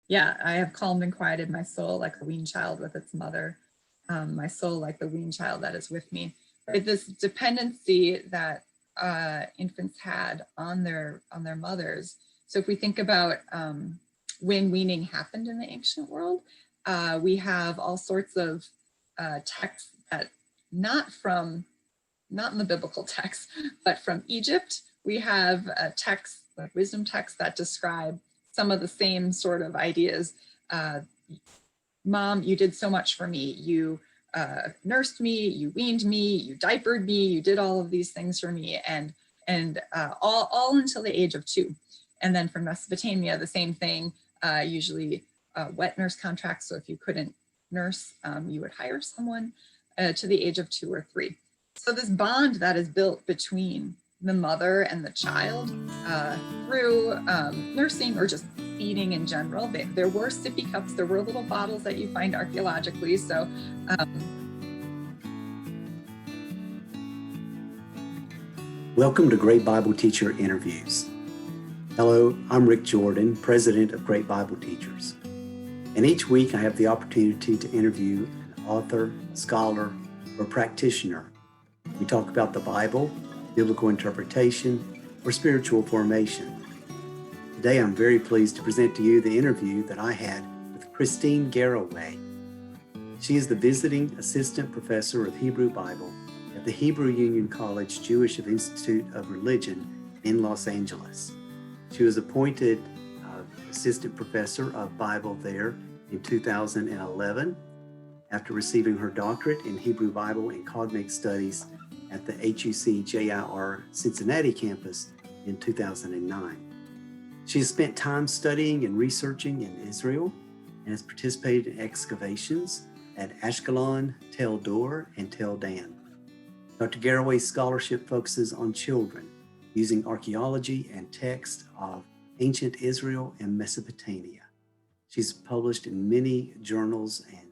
Yeah, I have calmed and quieted my soul like a weaned child with its mother, my soul like the weaned child that is with me. Right? This dependency that infants had on their mothers. So if we think about when weaning happened in the ancient world, we have all sorts of texts that not in the biblical text, but from Egypt. We have texts, like wisdom texts, that describe some of the same sort of ideas. Mom, you did so much for me. You nursed me, you weaned me, you diapered me, you did all of these things for me, and all until the age of 2. And then from Mesopotamia, the same thing, usually wet nurse contracts. So if you couldn't nurse, you would hire someone to the age of 2 or 3. So this bond that is built between the mother and the child through nursing or just feeding in general. There were sippy cups, there were little bottles that you find archaeologically. So welcome to Great Bible Teacher Interviews. Hello, I'm Rick Jordan, President of Great Bible Teachers. And each week I have the opportunity to interview an author, scholar, or practitioner. We talk about the Bible, biblical interpretation, or spiritual formation. Today I'm very pleased to present to you the interview that I had with Kristine Garroway. She is the visiting assistant professor of Hebrew Bible at the Hebrew Union College Jewish Institute of Religion in Los Angeles. She was appointed assistant professor of Bible there in 2011 after receiving her doctorate in Hebrew Bible and Cognate studies at the HUC-JIR Cincinnati campus in 2009. She has spent time studying and researching in Israel and has participated in excavations at Ashkelon, Tel Dor, and Tel Dan. Dr. Garraway's scholarship focuses on children using archaeology and text of ancient Israel and Mesopotamia. She's published in many journals and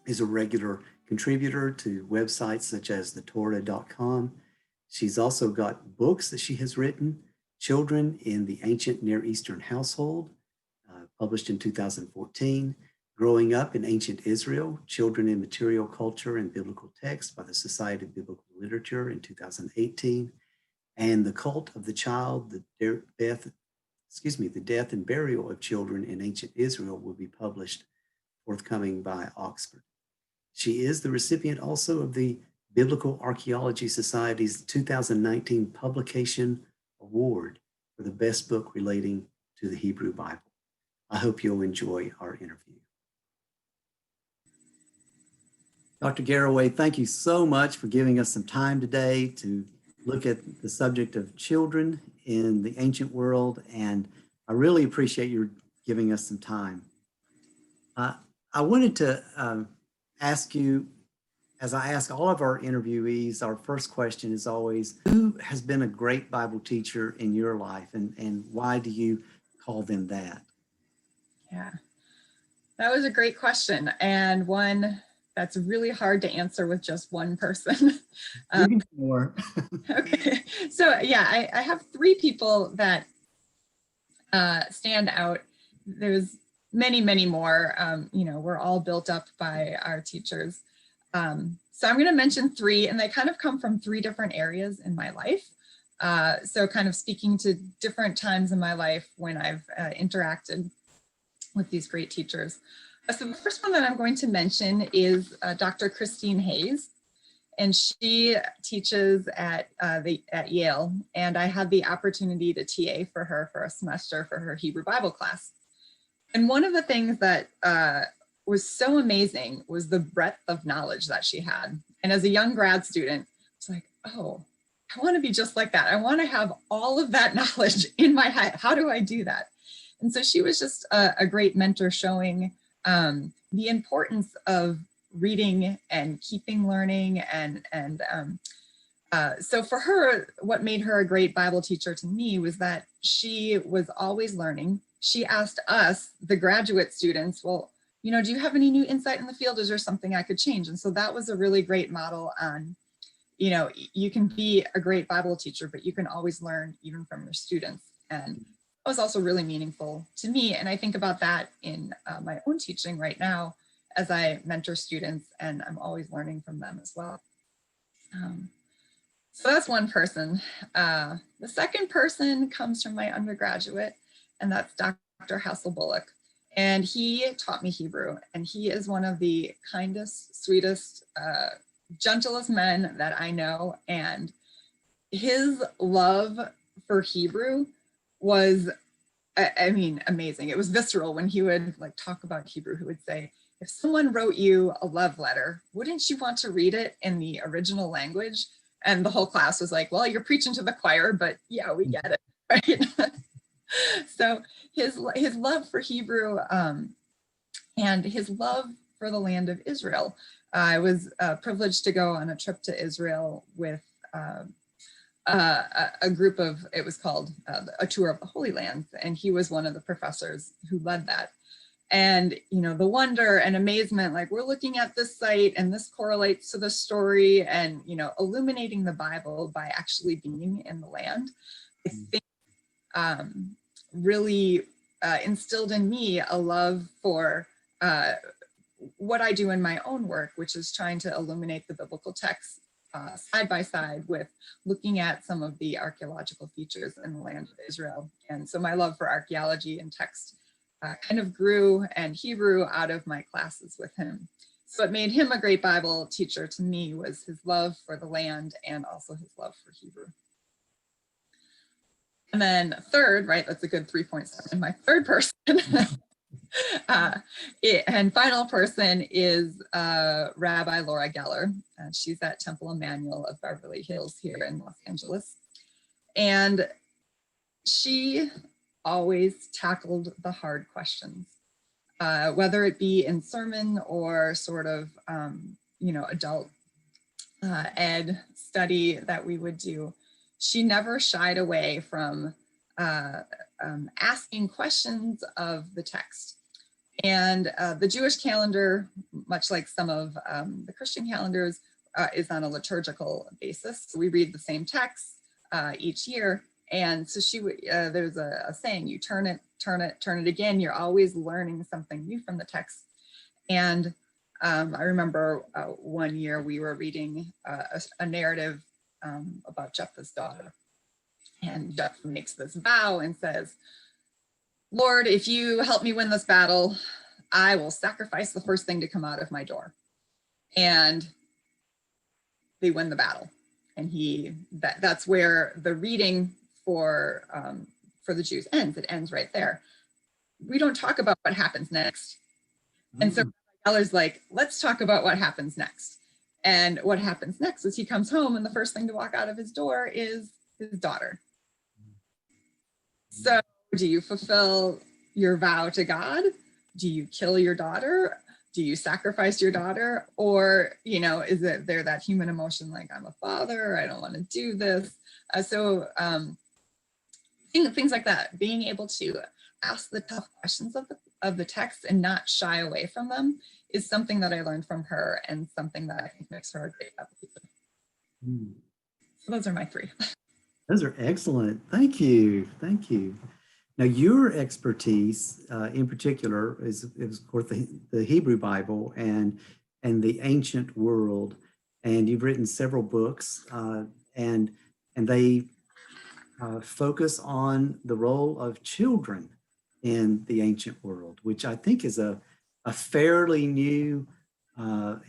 is a regular contributor to websites such as thetorah.com. She's also got books that she has written, Children in the Ancient Near Eastern Household, published in 2014, Growing Up in Ancient Israel, Children in Material Culture and Biblical Text by the Society of Biblical Literature in 2018, and The Cult of the Child, the Death and Burial of Children in Ancient Israel will be published forthcoming by Oxford. She is the recipient also of the Biblical Archaeological Society's 2019 Publication Award for the best book relating to the Hebrew Bible. I hope you'll enjoy our interview. Dr. Garraway, thank you so much for giving us some time today to look at the subject of children in the ancient world, and I really appreciate you giving us some time. I wanted to ask you, as I ask all of our interviewees, our first question is always, who has been a great Bible teacher in your life, and why do you call them that? Yeah, that was a great question, and one that's really hard to answer with just one person. More. Okay, so yeah, I have 3 people that stand out. There's many more. We're all built up by our teachers. So I'm going to mention 3, and they kind of come from 3 different areas in my life. So kind of speaking to different times in my life when I've interacted with these great teachers. So the first one that I'm going to mention is Dr. Kristine Hayes, and she teaches at Yale, and I had the opportunity to TA for her for a semester for her Hebrew Bible class. And one of the things that was so amazing was the breadth of knowledge that she had. And as a young grad student, it's like, oh, I want to be just like that. I want to have all of that knowledge in my head. How do I do that? And so she was just a great mentor, showing the importance of reading and keeping learning. So for her, what made her a great Bible teacher to me was that she was always learning. She asked us, the graduate students, well, do you have any new insight in the field? Is there something I could change? And so that was a really great model on, you can be a great Bible teacher, but you can always learn even from your students. And was also really meaningful to me. And I think about that in my own teaching right now as I mentor students, and I'm always learning from them as well. So that's one person. The second person comes from my undergraduate, and that's Dr. Hassel Bullock. And he taught me Hebrew, and he is one of the kindest, sweetest, gentlest men that I know. And his love for Hebrew was, I mean, amazing. It was visceral when he would like talk about Hebrew. He would say, if someone wrote you a love letter, wouldn't you want to read it in the original language? And the whole class was like, well, you're preaching to the choir, but yeah, we get it, right? So his love for Hebrew and his love for the land of Israel. I was privileged to go on a trip to Israel with a group of, it was called a tour of the Holy Land, and he was one of the professors who led that. And, you know, the wonder and amazement, like we're looking at this site and this correlates to the story, and, you know, illuminating the Bible by actually being in the land, I think really instilled in me a love for what I do in my own work, which is trying to illuminate the biblical text side by side with looking at some of the archaeological features in the land of Israel. And so my love for archaeology and text kind of grew, and Hebrew out of my classes with him. So what made him a great Bible teacher to me was his love for the land and also his love for Hebrew. And then third, right, that's a good 3.7. My third person and final person is Rabbi Laura Geller. She's at Temple Emmanuel of Beverly Hills here in Los Angeles. And she always tackled the hard questions, whether it be in sermon or sort of, you know, adult ed study that we would do. She never shied away from asking questions of the text. And the Jewish calendar, much like some of the Christian calendars, is on a liturgical basis. So we read the same text each year. And so she would, there's a saying, you turn it again. You're always learning something new from the text. And I remember one year we were reading a narrative about Jephthah's daughter. And Jephthah makes this vow and says, Lord, if you help me win this battle, I will sacrifice the first thing to come out of my door. And they win the battle. And that's where the reading for the Jews ends. It ends right there. We don't talk about what happens next. And so Geller's like, let's talk about what happens next. And what happens next is he comes home and the first thing to walk out of his door is his daughter. So do you fulfill your vow to God? Do you kill your daughter? Do you sacrifice your daughter? Or, you know, is it there that human emotion like, I'm a father, I don't want to do this. Things like that, being able to ask the tough questions of the text and not shy away from them is something that I learned from her and something that I think makes her a great Bible teacher. So those are my three. Those are excellent. Thank you. Thank you. Now, your expertise in particular is of course, the Hebrew Bible and the ancient world. And you've written several books and they focus on the role of children in the ancient world, which I think is a fairly new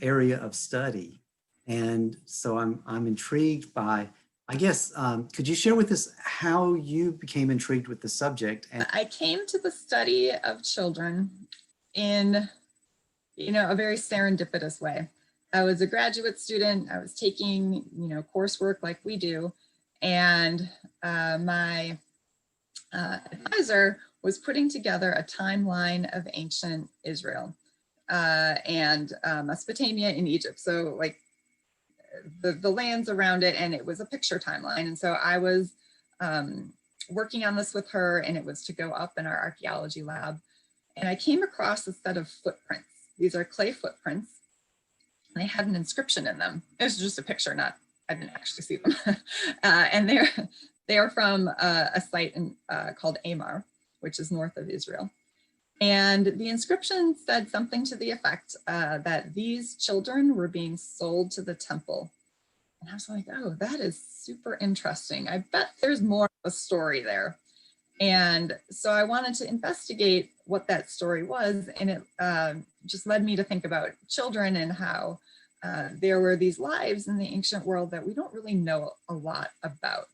area of study. And so I'm intrigued by, I guess, could you share with us how you became intrigued with the subject? And I came to the study of children in, you know, a very serendipitous way. I was a graduate student. I was taking, you know, coursework like we do. And my advisor was putting together a timeline of ancient Israel and Mesopotamia in Egypt. So like the lands around it, and it was a picture timeline. And so I was working on this with her, and it was to go up in our archaeology lab. And I came across a set of footprints. These are clay footprints. And they had an inscription in them. It was just a picture, I didn't actually see them. And They are from a site called Amar, which is north of Israel. And the inscription said something to the effect that these children were being sold to the temple. And I was like, oh, that is super interesting. I bet there's more of a story there. And so I wanted to investigate what that story was. And it just led me to think about children and how there were these lives in the ancient world that we don't really know a lot about.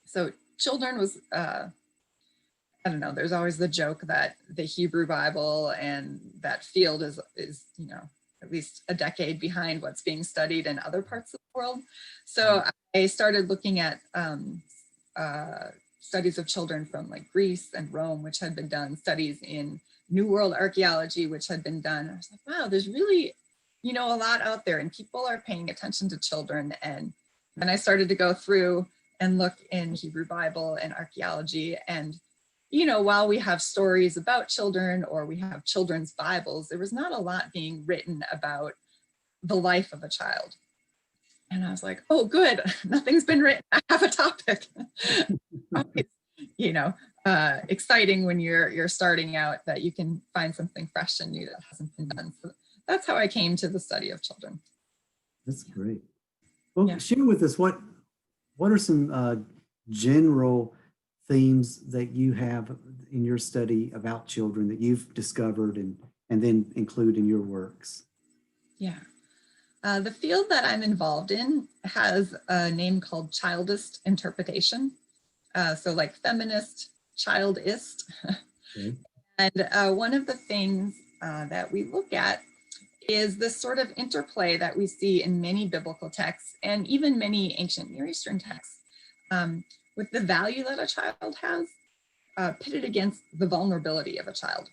So children was, I don't know, there's always the joke that the Hebrew Bible and that field is you know, at least a decade behind what's being studied in other parts of the world. So I started looking at studies of children from like Greece and Rome, which had been done, studies in New World archaeology, which had been done. I was like, wow, there's really, you know, a lot out there and people are paying attention to children. And then I started to go through and look in Hebrew Bible and archaeology. And, you know, while we have stories about children or we have children's Bibles, there was not a lot being written about the life of a child. And I was like, oh, good, nothing's been written. I have a topic. You know, exciting when you're starting out that you can find something fresh and new that hasn't been done. So that's how I came to the study of children. That's great. Well, share with us what are some general themes that you have in your study about children that you've discovered and then include in your works? Yeah. The field that I'm involved in has a name called childist interpretation. So like feminist, childist. Okay. And one of the things that we look at is this sort of interplay that we see in many biblical texts and even many ancient Near Eastern texts with the value that a child has pitted against the vulnerability of a child.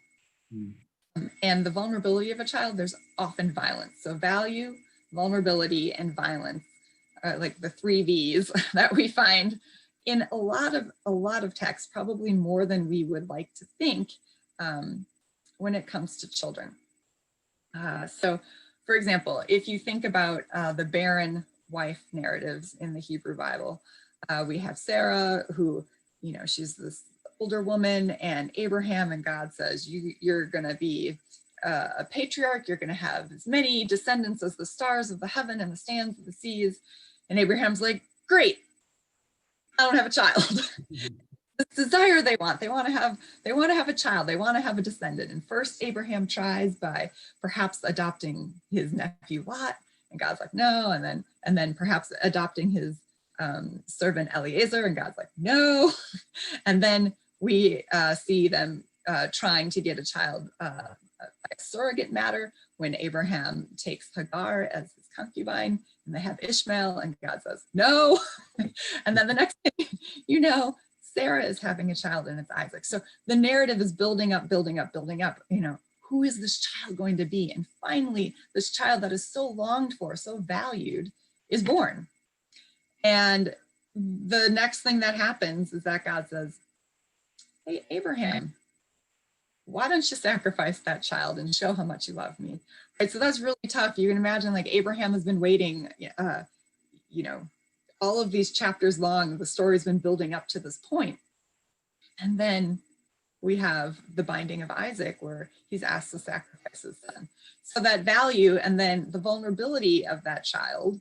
And the vulnerability of a child, there's often violence. So value, vulnerability, and violence are like the 3 V's that we find in a lot of texts, probably more than we would like to think when it comes to children. So for example, if you think about the barren wife narratives in the Hebrew Bible, we have Sarah who, you know, she's this older woman, and Abraham, and God says, you're gonna be a patriarch, you're gonna have as many descendants as the stars of the heaven and the sands of the seas. And Abraham's like, great, I don't have a child. This desire they want to have a child, they want to have a descendant. And first Abraham tries by perhaps adopting his nephew Lot, and God's like, no. And then perhaps adopting his servant Eliezer, and God's like, no. And then we see them trying to get a child by surrogate matter when Abraham takes Hagar as his concubine, and they have Ishmael, and God says, no. And then the next thing you know, Sarah is having a child, and it's Isaac. So the narrative is building up, you know, who is this child going to be? And finally, this child that is so longed for, so valued, is born. And the next thing that happens is that God says, hey, Abraham, why don't you sacrifice that child and show how much you love me? Right, so that's really tough. You can imagine, like, Abraham has been waiting, you know, all of these chapters long, the story's been building up to this point. And then we have the binding of Isaac, where he's asked to sacrifice his son. So that value, and then the vulnerability of that child,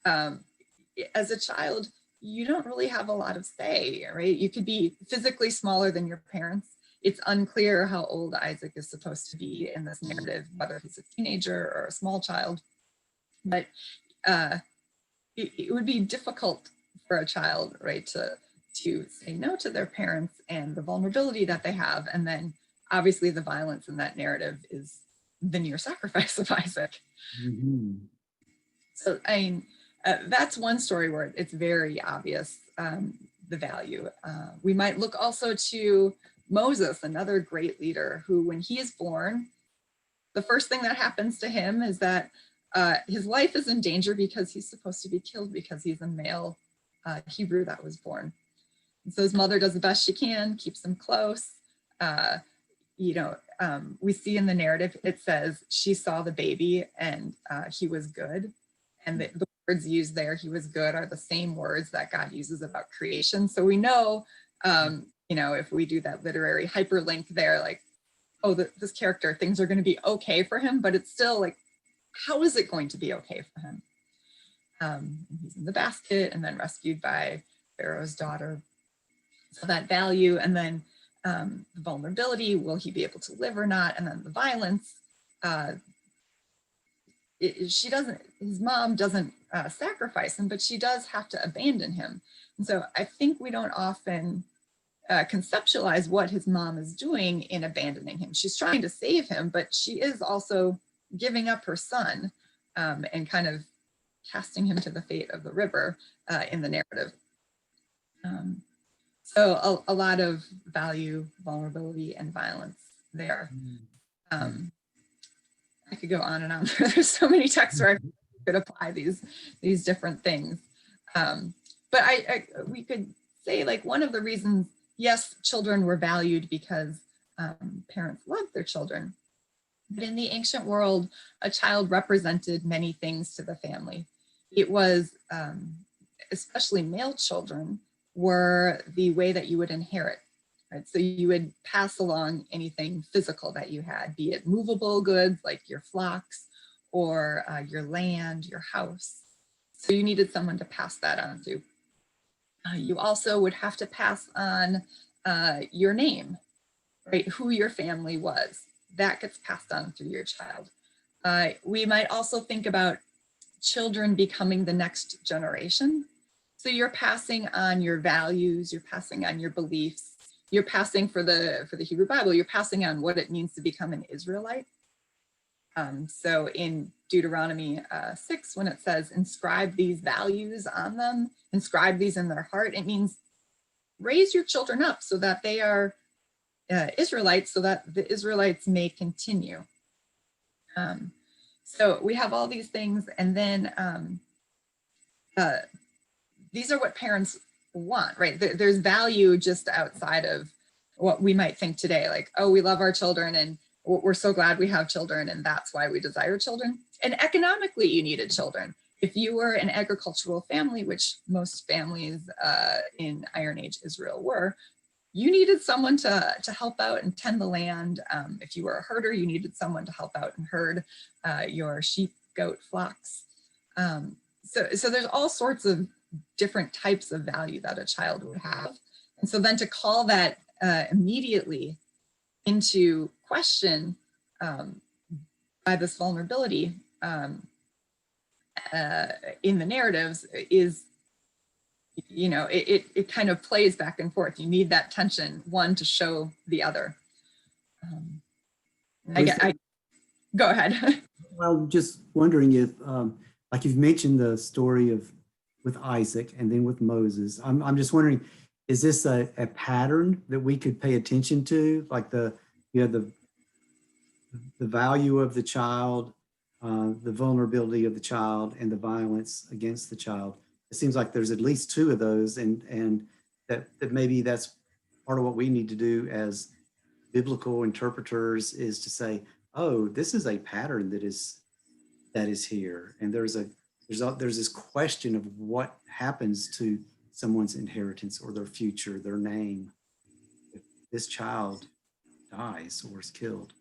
as a child, you don't really have a lot of say, right? You could be physically smaller than your parents. It's unclear how old Isaac is supposed to be in this narrative, whether he's a teenager or a small child. But it would be difficult for a child, right, to say no to their parents and the vulnerability that they have. And then obviously the violence in that narrative is the near sacrifice of Isaac. Mm-hmm. So I mean, that's one story where it's very obvious, the value. We might look also to Moses, another great leader, who, when he is born, the first thing that happens to him is that his life is in danger because he's supposed to be killed because he's a male Hebrew that was born. And so his mother does the best she can, keeps him close. You know, we see in the narrative, it says she saw the baby and he was good. And the words used there, he was good, are the same words that God uses about creation. So we know, you know, if we do that literary hyperlink there, like, oh, this character, things are going to be okay for him, but it's still like, how is it going to be okay for him? He's in the basket and then rescued by Pharaoh's daughter. So that value, and then the vulnerability, will he be able to live or not? And then the violence, his mom doesn't sacrifice him, but she does have to abandon him. And so I think we don't often conceptualize what his mom is doing in abandoning him. She's trying to save him, but she is also giving up her son and kind of casting him to the fate of the river in the narrative. So a lot of value, vulnerability, and violence there. I could go on and on. There's so many texts where I could apply these different things. But we could say, like, one of the reasons, yes, children were valued because parents loved their children. But in the ancient world, a child represented many things to the family. It was, especially male children, were the way that you would inherit, right? So you would pass along anything physical that you had, be it movable goods like your flocks or your land, your house. So you needed someone to pass that on to. You also would have to pass on your name, right? Who your family was. That gets passed on through your child. We might also think about children becoming the next generation. So you're passing on your values, you're passing on your beliefs, you're passing for the Hebrew Bible, you're passing on what it means to become an Israelite. So in Deuteronomy 6, when it says, inscribe these values on them, inscribe these in their heart, it means raise your children up so that they are Israelites, so that the Israelites may continue. So we have all these things, and then these are what parents want, right? There's value just outside of what we might think today, like, oh, we love our children and we're so glad we have children and that's why we desire children. And economically, you needed children. If you were an agricultural family, which most families in Iron Age Israel were, you needed someone to help out and tend the land. If you were a herder, you needed someone to help out and herd your sheep, goat, flocks. So there's all sorts of different types of value that a child would have. And so then to call that immediately into question by this vulnerability in the narratives is, you know, it kind of plays back and forth. You need that tension, one to show the other. Go ahead. Well, just wondering if, like you've mentioned the story with Isaac and then with Moses. I'm just wondering, is this a pattern that we could pay attention to, like the value of the child, the vulnerability of the child, and the violence against the child? It seems like there's at least two of those, and that maybe that's part of what we need to do as biblical interpreters, is to say, oh, this is a pattern that is here, and there's this question of what happens to someone's inheritance or their future, their name, if this child dies or is killed.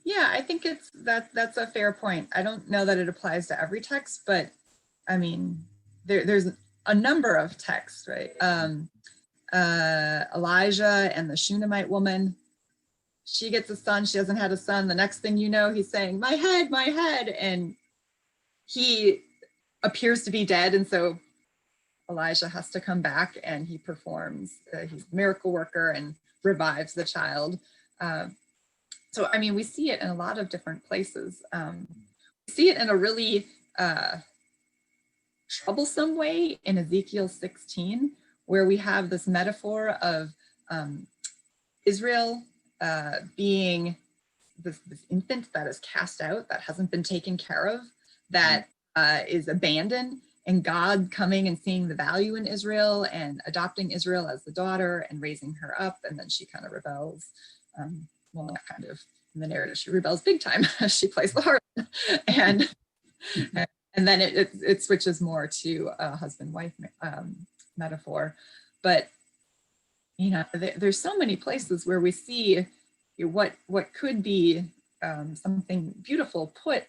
Yeah, I think that's a fair point. I don't know that it applies to every text, but I mean, there's a number of texts, right? Elijah and the Shunammite woman, she gets a son, she hasn't had a son. The next thing you know, he's saying, my head, and he appears to be dead. And so Elijah has to come back and he performs, he's a miracle worker and revives the child. So, I mean, we see it in a lot of different places. We see it in a really troublesome way in Ezekiel 16, where we have this metaphor of Israel being this infant that is cast out, that hasn't been taken care of, that is abandoned, and God coming and seeing the value in Israel and adopting Israel as the daughter and raising her up, and then she kind of rebels. Well, not kind of, in the narrative, she rebels big time. She plays the harlot. And And then it switches more to a husband-wife metaphor. But, there's so many places where we see what could be something beautiful put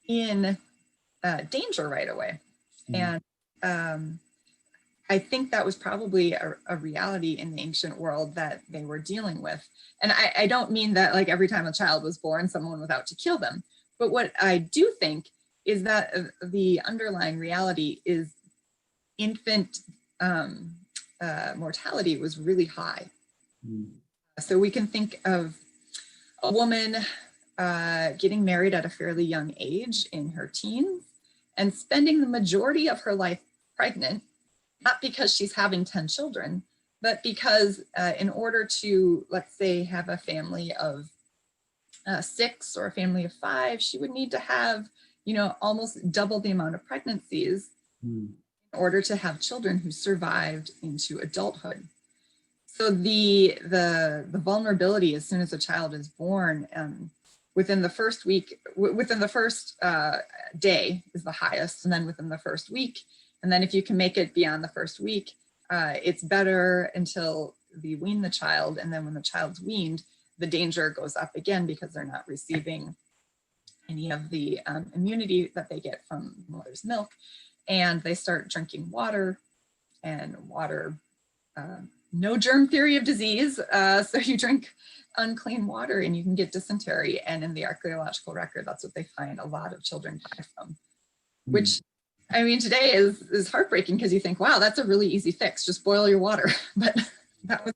in danger right away. And I think that was probably a reality in the ancient world that they were dealing with. And I don't mean that like every time a child was born, someone was out to kill them. But what I do think is that the underlying reality is infant mortality was really high. So we can think of a woman getting married at a fairly young age in her teens and spending the majority of her life pregnant, not because she's having 10 children, but because in order to, let's say, have a family of 6 or a family of 5, she would need to have, almost double the amount of pregnancies in order to have children who survived into adulthood. So the vulnerability as soon as a child is born, within the first week, within the first day is the highest, and then within the first week. And then if you can make it beyond the first week, it's better until you wean the child. And then when the child's weaned, the danger goes up again because they're not receiving any of the immunity that they get from mother's milk. And they start drinking water, and water, no germ theory of disease. So you drink unclean water and you can get dysentery. And in the archaeological record, that's what they find a lot of children die from, which, I mean, today is heartbreaking because you think, wow, that's a really easy fix. Just boil your water. But that was,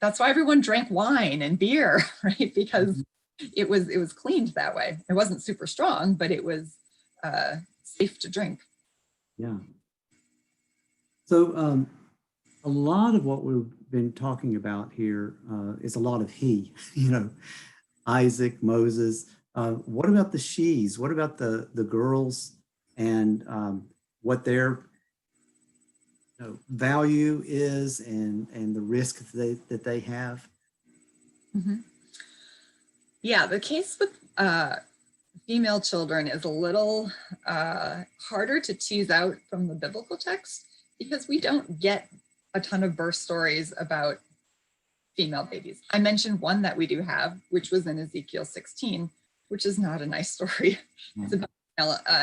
that's why everyone drank wine and beer, right? Because it was cleaned that way. It wasn't super strong, but it was safe to drink. Yeah. So a lot of what we've been talking about here is a lot of he, Isaac, Moses. What about the she's? What about the girls and what their value is and the risk that they have? Mm-hmm. Yeah, the case with female children is a little harder to tease out from the biblical text because we don't get a ton of birth stories about female babies. I mentioned one that we do have, which was in Ezekiel 16, which is not a nice story. It's about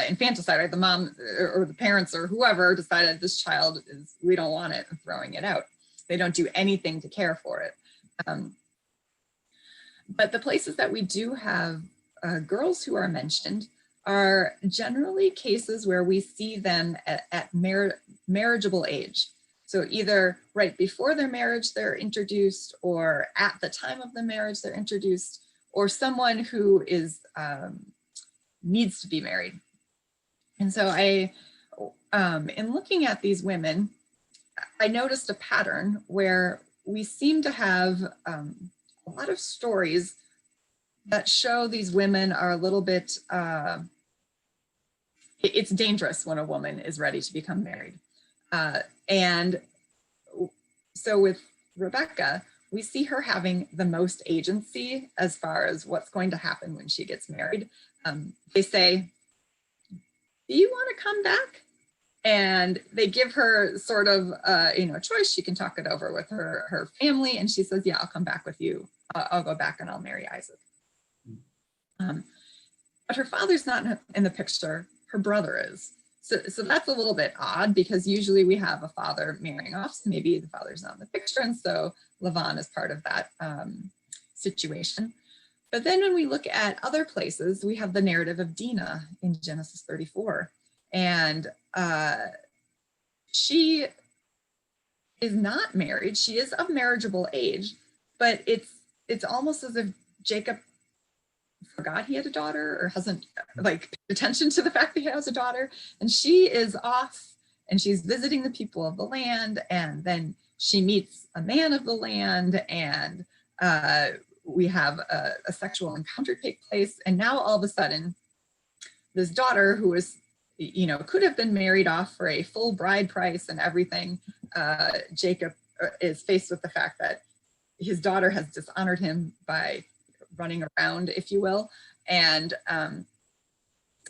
infanticide, right? The mom or the parents or whoever decided this child we don't want it, and throwing it out. They don't do anything to care for it. But the places that we do have girls who are mentioned are generally cases where we see them at marriageable age. So either right before their marriage, they're introduced, or at the time of the marriage, they're introduced, or someone who is needs to be married. And so in looking at these women, I noticed a pattern where we seem to have a lot of stories that show these women are a little bit, it's dangerous when a woman is ready to become married. And so with Rebecca, we see her having the most agency as far as what's going to happen when she gets married. They say, do you want to come back? And they give her sort of, choice. She can talk it over with her family. And she says, yeah, I'll come back with you. I'll go back and I'll marry Isaac. But her father's not in the picture. Her brother is. So that's a little bit odd because usually we have a father marrying off. So maybe the father's not in the picture. And so Lavan is part of that situation. But then when we look at other places, we have the narrative of Dinah in Genesis 34. And she is not married. She is of marriageable age, but it's almost as if Jacob forgot he had a daughter or hasn't paid attention to the fact that he has a daughter. And she is off and she's visiting the people of the land. And then she meets a man of the land and we have a sexual encounter take place. And now all of a sudden, this daughter who is, could have been married off for a full bride price and everything, Jacob is faced with the fact that his daughter has dishonored him by running around, if you will. And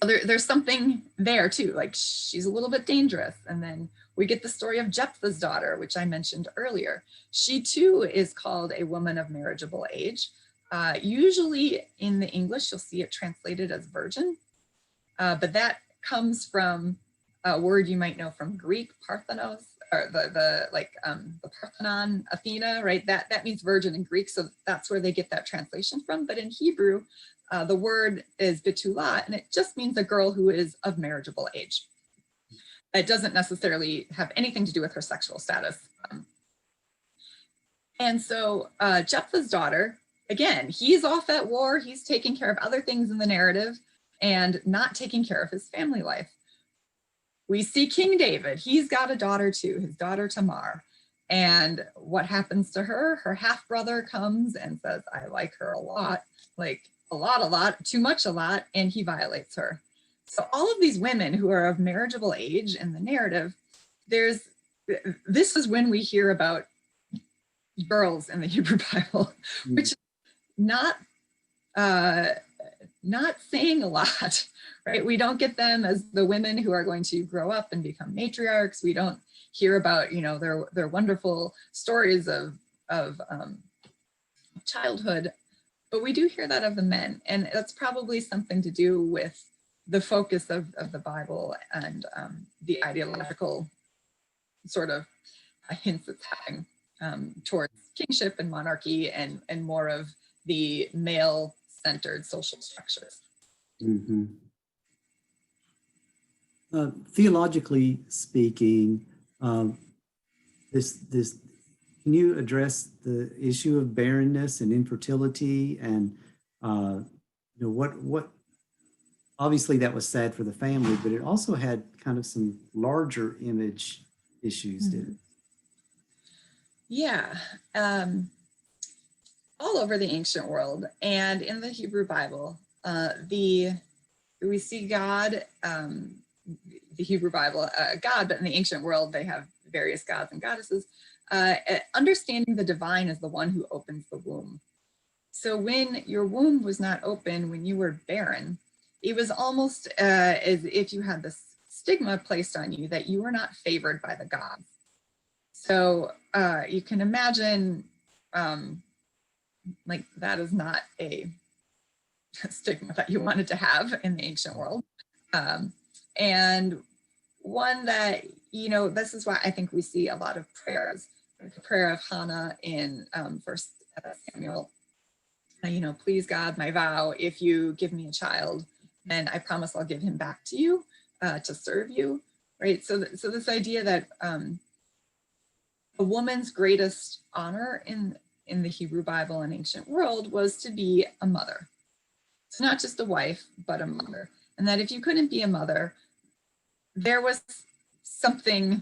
So there's something there too, like she's a little bit dangerous. And then we get the story of Jephthah's daughter, which I mentioned earlier. She too is called a woman of marriageable age. Usually in the English, you'll see it translated as virgin, but that comes from a word you might know from Greek, Parthenos, or the Parthenon, Athena, right? That means virgin in Greek, so that's where they get that translation from. But in Hebrew, the word is betulah, and it just means a girl who is of marriageable age. It doesn't necessarily have anything to do with her sexual status. And so Jephthah's daughter, again, he's off at war, he's taking care of other things in the narrative and not taking care of his family life. We see King David, he's got a daughter too, his daughter Tamar. And what happens to her? Her half-brother comes and says, I like her a lot, like a lot, too much a lot, and he violates her. So all of these women who are of marriageable age in the narrative, this is when we hear about girls in the Hebrew Bible, which is not saying a lot, right? We don't get them as the women who are going to grow up and become matriarchs. We don't hear about, their wonderful stories of childhood, but we do hear that of the men. And that's probably something to do with the focus of the Bible and the ideological sort of hints it's having towards kingship and monarchy and more of the male-centered social structures. Mm-hmm. Theologically speaking, this can you address the issue of barrenness and infertility and what obviously that was sad for the family, but it also had kind of some larger image issues, did it? Yeah, all over the ancient world and in the Hebrew Bible, we see God, the Hebrew Bible, God, but in the ancient world, they have various gods and goddesses. Understanding the divine as the one who opens the womb. So when your womb was not open, when you were barren, it was almost as if you had this stigma placed on you that you were not favored by the gods. So you can imagine like that is not a stigma that you wanted to have in the ancient world. And one that, this is why I think we see a lot of prayers, like the prayer of Hannah in 1 Samuel, please God, my vow, if you give me a child, then I promise I'll give him back to you to serve you, right? So this idea that a woman's greatest honor in the Hebrew Bible and ancient world was to be a mother. It's not just a wife, but a mother. And that if you couldn't be a mother, there was something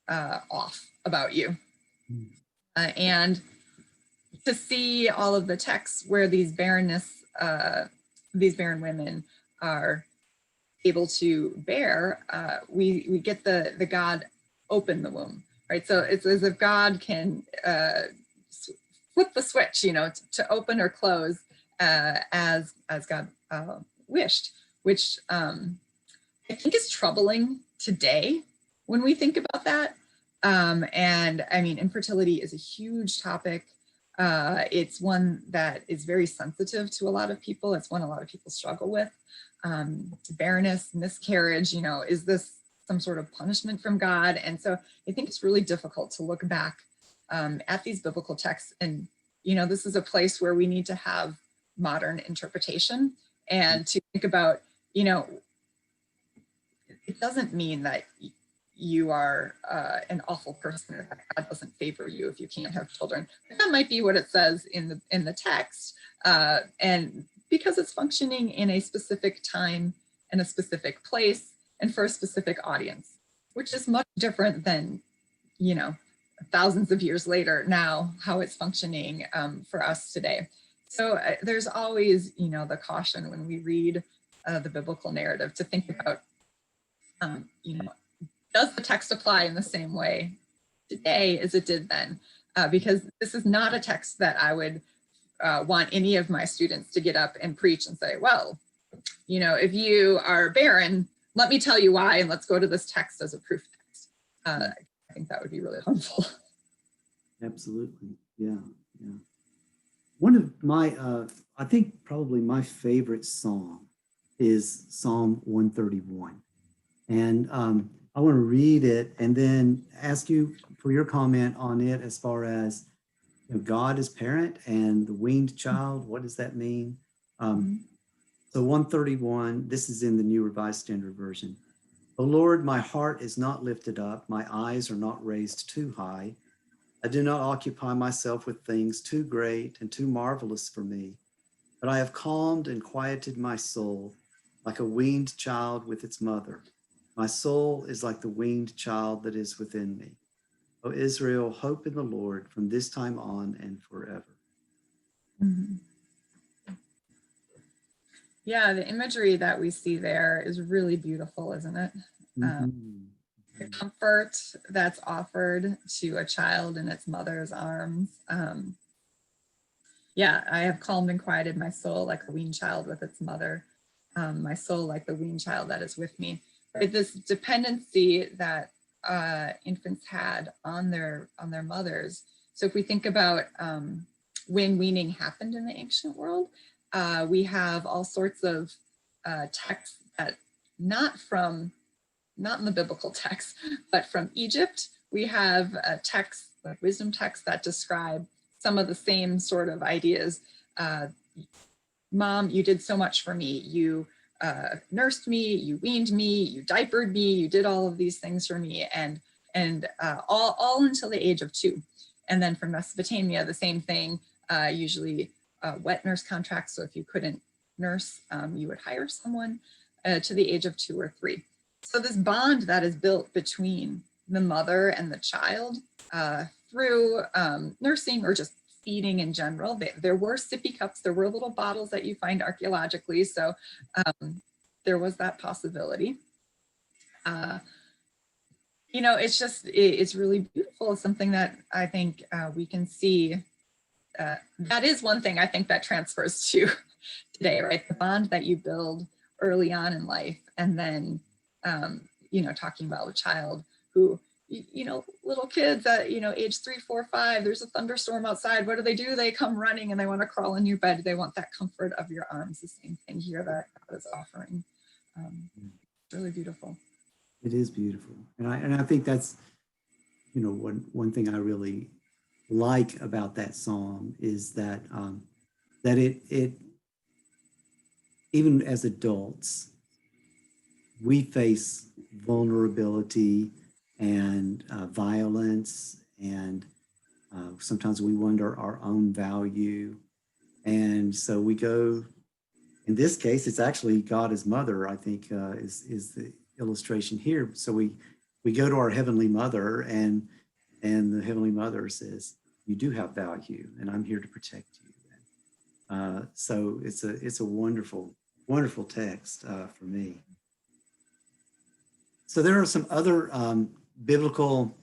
off about you. And to see all of the texts where these barren women are able to bear, we get the God open the womb, right? So it's as if God can flip the switch, to open or close as God wished, which I think is troubling today when we think about that. And I mean, infertility is a huge topic. It's one that is very sensitive to a lot of people. It's one a lot of people struggle with. Barrenness, miscarriage, is this some sort of punishment from God? And so I think it's really difficult to look back at these biblical texts. And, this is a place where we need to have modern interpretation and to think about, it doesn't mean that you are an awful person, or that God doesn't favor you if you can't have children. That might be what it says in the text, and because it's functioning in a specific time and a specific place and for a specific audience, which is much different than, thousands of years later now, how it's functioning for us today. So there's always, the caution when we read the biblical narrative to think about, does the text apply in the same way today as it did then? Because this is not a text that I would want any of my students to get up and preach and say, well, if you are barren, let me tell you why, and let's go to this text as a proof text. I think that would be really harmful. Absolutely. Yeah. One of my, I think probably my favorite song is Psalm 131. And I want to read it and then ask you for your comment on it as far as God as parent and the weaned child. What does that mean? So 131, this is in the New Revised Standard Version. O Lord, my heart is not lifted up. My eyes are not raised too high. I do not occupy myself with things too great and too marvelous for me, but I have calmed and quieted my soul like a weaned child with its mother. My soul is like the weaned child that is within me. O Israel, hope in the Lord from this time on and forever. Mm-hmm. Yeah, the imagery that we see there is really beautiful, isn't it? The comfort that's offered to a child in its mother's arms. Yeah, I have calmed and quieted my soul like a weaned child with its mother. My soul like the weaned child that is with me. Right? This dependency that infants had on their mothers. So if we think about when weaning happened in the ancient world, we have all sorts of texts that not in the biblical text, but from Egypt. We have texts, like wisdom texts, that describe some of the same sort of ideas. Mom, you did so much for me. You nursed me, you weaned me, you diapered me, you did all of these things for me, and all until the age of 2. And then from Mesopotamia, the same thing, usually wet nurse contracts. So if you couldn't nurse, you would hire someone to the age of 2 or 3. So this bond that is built between the mother and the child through nursing or just feeding in general. There were sippy cups, there were little bottles that you find archaeologically. So there was that possibility. It's really beautiful. It's something that I think we can see. That is one thing I think that transfers to today, right? The bond that you build early on in life, and then talking about a child who, little kids at, age 3, 4, 5, there's a thunderstorm outside. What do? They come running and they want to crawl in your bed. They want that comfort of your arms. The same thing here that God is offering. It's really beautiful. It is beautiful. And I think that's, one thing I really like about that psalm is that, that it even as adults, we face vulnerability and violence, and sometimes we wonder our own value. And so we go, in this case, it's actually God as mother, I think, is the illustration here. So we go to our Heavenly Mother, and the Heavenly Mother says, you do have value, and I'm here to protect you. So it's a wonderful, wonderful text for me. So there are some other biblical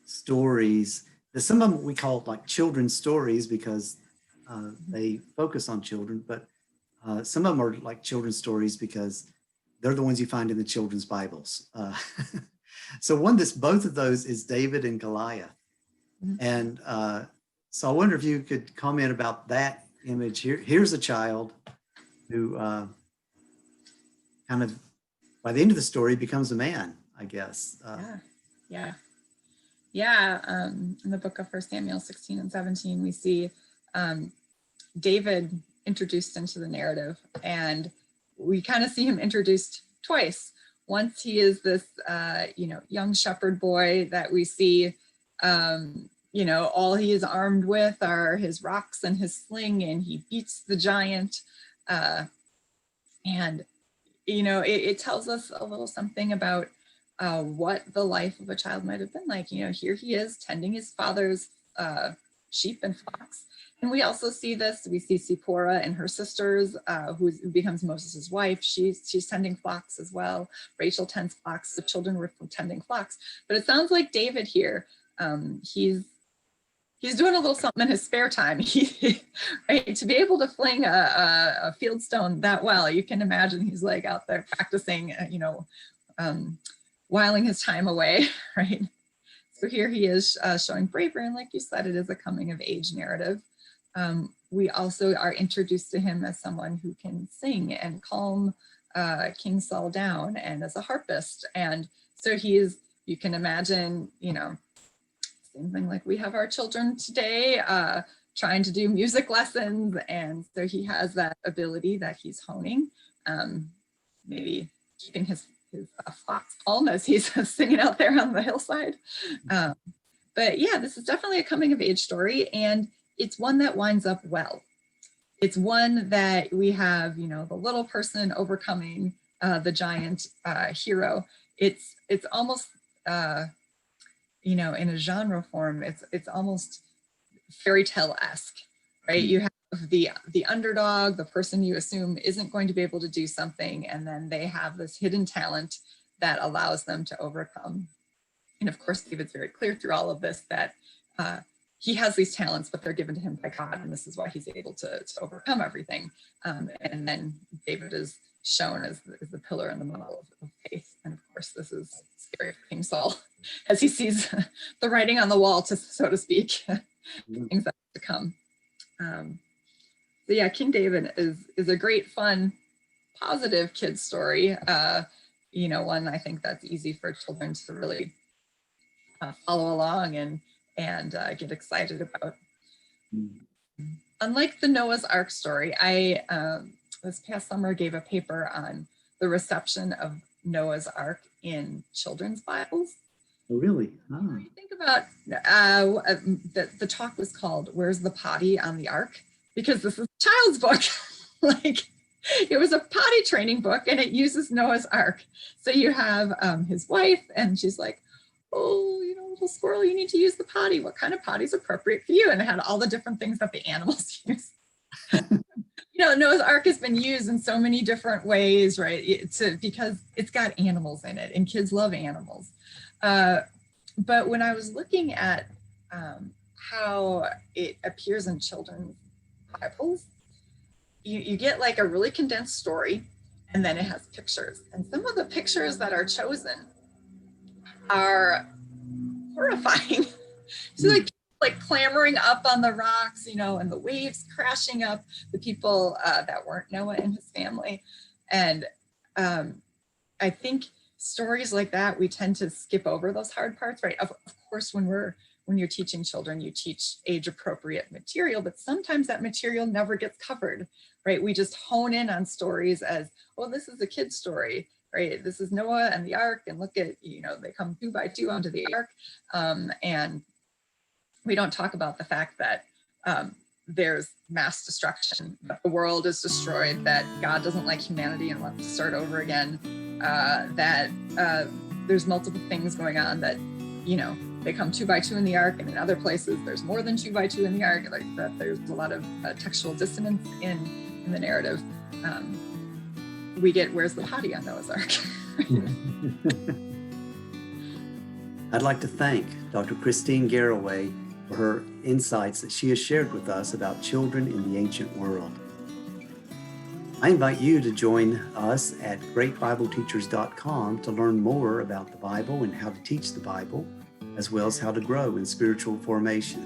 stories. Some of them we call like children's stories because they focus on children, but some of them are like children's stories because they're the ones you find in the children's Bibles. So both of those is David and Goliath. And so I wonder if you could comment about that image here. Here's a child who kind of, by the end of the story, becomes a man, I guess. Yeah. In the book of 1 Samuel 16 and 17, we see David introduced into the narrative, and we kind of see him introduced twice. Once he is this, young shepherd boy that we see, all he is armed with are his rocks and his sling, and he beats the giant. It tells us a little something about what the life of a child might have been like. Here he is tending his father's sheep and flocks. And we also see this, we see Zipporah and her sisters, who becomes Moses' wife. She's tending flocks as well. Rachel tends flocks, the children were tending flocks. But it sounds like David here, he's he's doing a little something in his spare time. Right, to be able to fling a field stone that well, you can imagine he's like out there practicing, whiling his time away, right? So here he is showing bravery, and like you said, it is a coming of age narrative. We also are introduced to him as someone who can sing and calm King Saul down, and as a harpist. And so you can imagine, same thing like we have our children today trying to do music lessons. And so he has that ability that he's honing, maybe keeping his thoughts calm as he's singing out there on the hillside. But yeah, this is definitely a coming of age story, and it's one that winds up well. It's one that we have, the little person overcoming the giant hero. It's almost, in a genre form, it's almost fairy tale-esque, right? You have the underdog, the person you assume isn't going to be able to do something, and then they have this hidden talent that allows them to overcome. And of course, David's very clear through all of this that he has these talents, but they're given to him by God, and this is why he's able to overcome everything. And then David is shown as the pillar and the model of faith. And of course, this is scary for King Saul as he sees the writing on the wall, so to speak, things that have to come. So yeah, King David is a great, fun, positive kid's story. One I think that's easy for children to really follow along and get excited about. Unlike the Noah's Ark story, I this past summer gave a paper on the reception of Noah's Ark in children's Bibles. Oh, really? Oh. You think about the talk was called "Where's the Potty on the Ark?" Because this is a child's book. Like, it was a potty training book, and it uses Noah's Ark. So you have his wife, and she's like, "Oh, little squirrel, you need to use the potty. What kind of potty is appropriate for you?" And it had all the different things that the animals use. Noah's Ark has been used in so many different ways, right? Because it's got animals in it, and kids love animals. But when I was looking at how it appears in children's Bibles, you get like a really condensed story, and then it has pictures. And some of the pictures that are chosen are horrifying. So like clambering up on the rocks, and the waves crashing up, the people that weren't Noah and his family. And I think stories like that, we tend to skip over those hard parts, right? Of course, when you're teaching children, you teach age appropriate material, but sometimes that material never gets covered, right? We just hone in on stories as, oh, this is a kid's story, right? This is Noah and the ark, and look at, they come 2 by 2 onto the ark. And we don't talk about the fact that there's mass destruction, that the world is destroyed, that God doesn't like humanity and wants to start over again, that there's multiple things going on, that, they come 2 by 2 in the ark, and in other places there's more than 2 by 2 in the ark, like that there's a lot of textual dissonance in the narrative. We get, where's the potty on Noah's Ark? I'd like to thank Dr. Kristine Garroway for her insights that she has shared with us about children in the ancient world. I invite you to join us at greatbibleteachers.com to learn more about the Bible and how to teach the Bible, as well as how to grow in spiritual formation.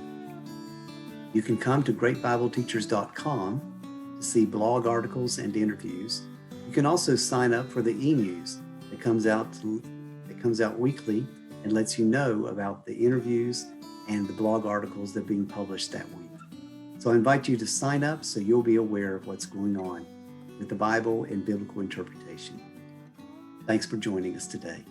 You can come to greatbibleteachers.com to see blog articles and interviews. You can also sign up for the e-news that comes out weekly and lets you know about the interviews and the blog articles that are being published that week. So I invite you to sign up so you'll be aware of what's going on with the Bible and biblical interpretation. Thanks for joining us today.